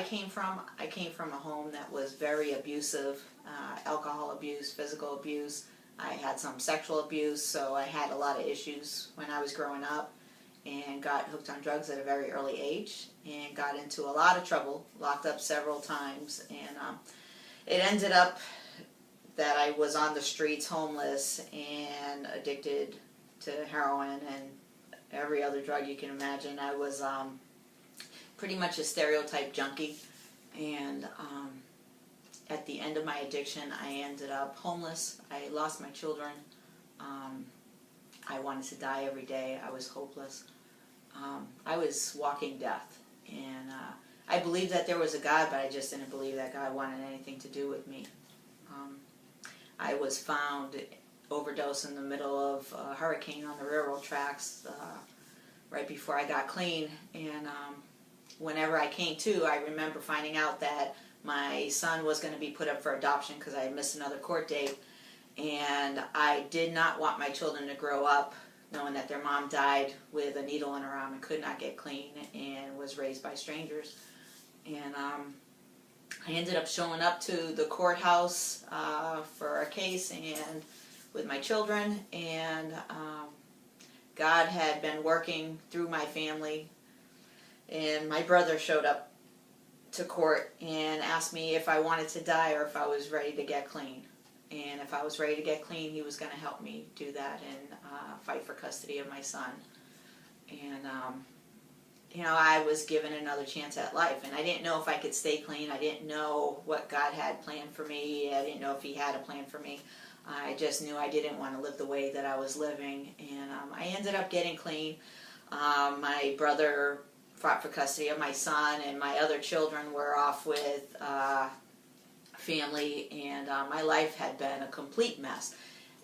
came from. I came from a home that was very abusive, alcohol abuse, physical abuse. I had some sexual abuse, so I had a lot of issues when I was growing up, and got hooked on drugs at a very early age, and got into a lot of trouble, locked up several times, and it ended up that I was on the streets, homeless, and addicted to heroin and every other drug you can imagine. I was pretty much a stereotype junkie, and at the end of my addiction, I ended up homeless. I lost my children. I wanted to die every day. I was hopeless. I was walking death, and I believed that there was a God, but I just didn't believe that God wanted anything to do with me. I was found overdosed in the middle of a hurricane on the railroad tracks right before I got clean, and whenever I came to, I remember finding out that my son was going to be put up for adoption because I had missed another court date, and I did not want my children to grow up knowing that their mom died with a needle in her arm and could not get clean and was raised by strangers. And I ended up showing up to the courthouse for a case and with my children, and God had been working through my family, and my brother showed up to court and asked me if I wanted to die or if I was ready to get clean. And if I was ready to get clean, he was going to help me do that and fight for custody of my son. And you know, I was given another chance at life, and I didn't know if I could stay clean. I didn't know what God had planned for me. I didn't know if he had a plan for me. I just knew I didn't want to live the way that I was living, and I ended up getting clean. My brother fought for custody of my son, and my other children were off with family, and my life had been a complete mess.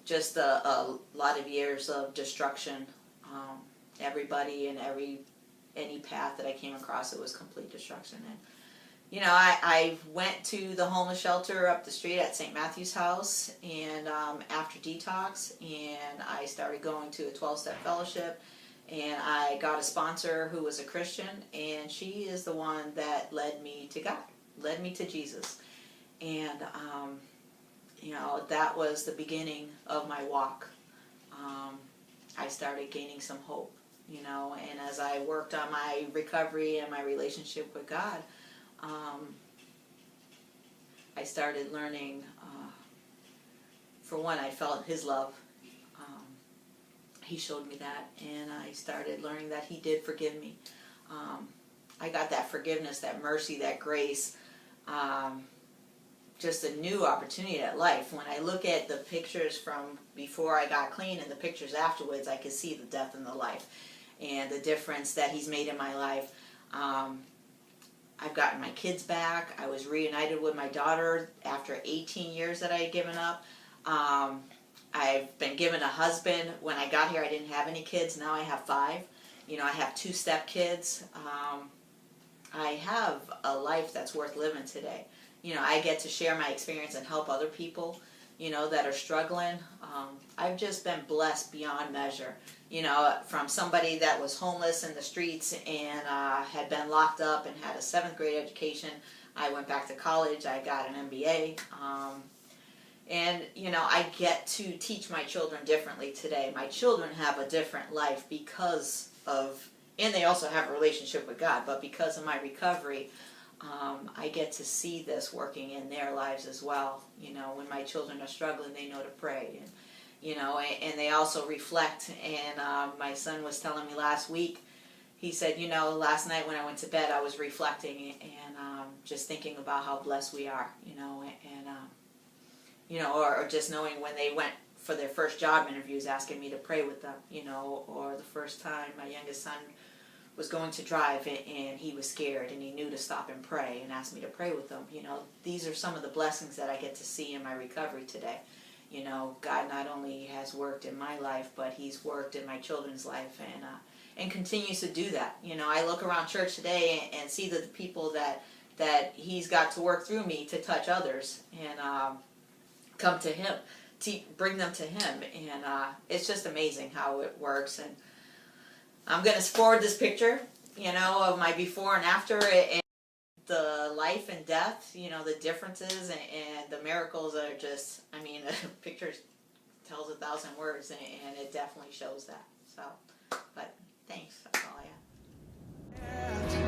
Just a lot of years of destruction. Everybody and any path that I came across, it was complete destruction. And you know, I went to the homeless shelter up the street at St. Matthew's House, and after detox, and I started going to a 12-step fellowship, and I got a sponsor who was a Christian, and she is the one that led me to God, led me to Jesus. And you know, that was the beginning of my walk. I started gaining some hope, you know, and as I worked on my recovery and my relationship with God, I started learning, for one, I felt his love. He showed me that, and I started learning that he did forgive me. I got that forgiveness, that mercy, that grace, just a new opportunity at life. When I look at the pictures from before I got clean and the pictures afterwards, I could see the death and the life and the difference that he's made in my life. I've gotten my kids back. I was reunited with my daughter after 18 years that I had given up. I've been given a husband. When I got here, I didn't have any kids. Now I have 5. You know, I have 2 step-kids. I have a life that's worth living today. You know, I get to share my experience and help other people, you know, that are struggling. I've just been blessed beyond measure. You know, from somebody that was homeless in the streets and had been locked up and had a 7th grade education, I went back to college. I got an MBA. And, you know, I get to teach my children differently today. My children have a different life because of, and they also have a relationship with God, but because of my recovery, I get to see this working in their lives as well. You know, when my children are struggling, they know to pray, and you know, and they also reflect. And my son was telling me last week, he said, you know, last night when I went to bed, I was reflecting and just thinking about how blessed we are, you know, and you know, or just knowing when they went for their first job interviews, asking me to pray with them, you know, or the first time my youngest son was going to drive and he was scared and he knew to stop and pray and asked me to pray with him. You know, these are some of the blessings that I get to see in my recovery today. You know, God not only has worked in my life, but he's worked in my children's life and continues to do that. You know, I look around church today and see the people that he's got to work through me to touch others and come to him, to bring them to him. And it's just amazing how it works. And I'm going to forward this picture, you know, of my before and after, and the life and death, you know, the differences and the miracles are just, I mean, a picture tells 1,000 words, and it definitely shows that. So, but thanks, that's all I have.